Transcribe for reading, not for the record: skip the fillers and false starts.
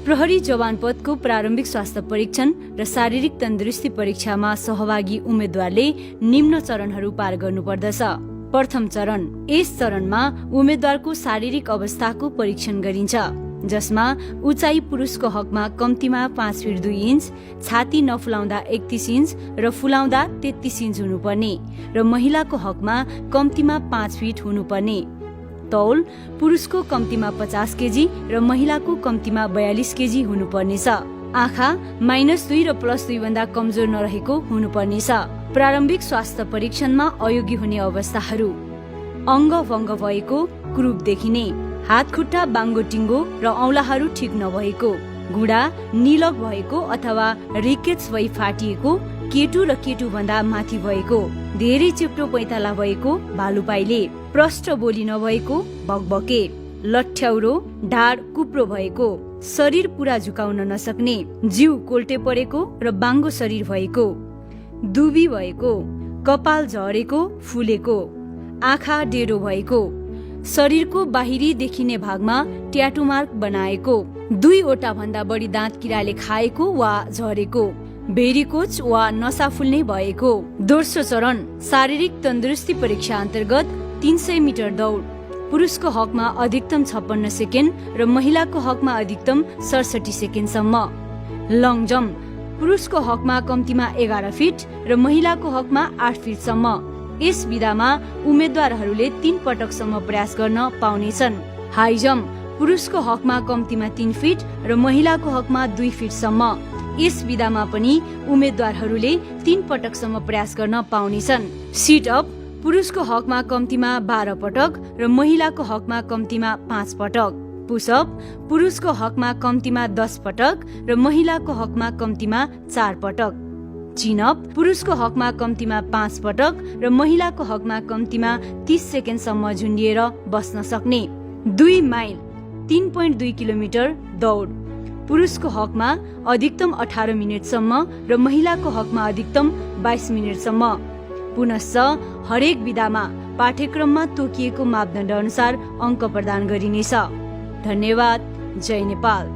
प्रहरी जवान पदको प्रारम्भिक स्वास्थ्य परीक्षण र शारीरिक तन्दुरुस्ती परीक्षामा सहभागी उम्मेद्वारले निम्न चरणहरू पार गर्नुपर्दछ। प्रथम चरण। यस चरणमा उम्मेद्वारको शारीरिक अवस्थाको परीक्षण गरिन्छ, जसमा उचाइ पुरुषको हकमा कम्तीमा 5 फिट 2 इन्च, छाती नफुलाउँदा 31 इन्च र फुलाउँदा 33 इन्च हुनुपर्ने र महिलाको हकमा कम्तीमा 5 फिट हुनुपर्ने। तौल पुरुषको कम्तीमा 50 केजी र महिलाको कम्तीमा 42 केजी हुनुपर्नेछ। आँखा -2 र +2 भन्दा कमजोर नरहेको हुनुपर्नेछ। प्रारम्भिक स्वास्थ्य परीक्षणमा अयोग्य हुने अवस्थाहरू: अङ्ग भङ्ग भएको, क्रुप देखिने, हात खुट्टा बाङ्गो टिङ्गो र औँलाहरू ठिक नभएको, घुँडा निलग भएको अथवा रिकेट्स भई फाटिएको, केटु र केटु भन्दा माथि भएको, धेरै चेप्टो पैताला भएको, भालुपाइले, प्रष्ट बोली नभएको, भकभके, लठ्याउरो, ढाड कुप्रो भएको, शरीर पुरा झुकाउन नसक्ने, जिउ कोल्टे परेको र बाङ्गो शरीर भएको, दुबी भएको, कपाल झरेको फुलेको, आँखा डेढो भएको, शरीरको बाहिरी देखिने भागमा ट्याटु मार्क बनाएको, 2वटा भन्दा बढी दाँत किराले खाएको वा झरेको, भेरिकोच वा नसा फुल्ने भएको। दोस्रो चरण। शारीरिक तन्दुरुस्ती परीक्षा अन्तर्गत 300 मिटर दौड। पुरुषको हकमा अधिकतम 56 सेकेन्ड र महिलाको हकमा अधिकतम 67 सेकेन्डसम्म। Long jump. पुरुषको हकमा कम्तीमा 11 फिट र महिलाको हकमा 8 फिटसम्म। यस विधामा उम्मेद्वारहरूले 3 पटकसम्म प्रयास गर्न पाउनेछन्। High jump. पुरुषको हकमा कम्तीमा 3 फिट र महिलाको हकमा 2 फिटसम्म। यस विधामा पनि उम्मेद्वारहरूले 3 पटकसम्म प्रयास गर्न पाउनेछन्। Sit up. पुरुषको हकमा कम्तीमा 12 पटक र महिलाको हकमा कम्तीमा 5 पटक। पुसअप। पुरुषको हकमा कम्तीमा 10 पटक र महिलाको हकमा कम्तीमा 4 पटक। चिनअप। पुरुषको हकमा कम्तीमा 5 पटक र महिलाको हकमा कम्तीमा 30 सेकेन्डसम्म झुन्डिएर बस्न सक्ने। 2 माइल 3.2 किलोमिटर दौड। पुरुषको हकमा अधिकतम 18 मिनटसम्म र महिलाको हकमा अधिकतम 22 मिनटसम्म। पुनश्च हरेक विधामा पाठ्यक्रममा तोकिएको मापदण्ड अनुसार अङ्क प्रदान गरिनेछ। धन्यवाद। जय नेपाल।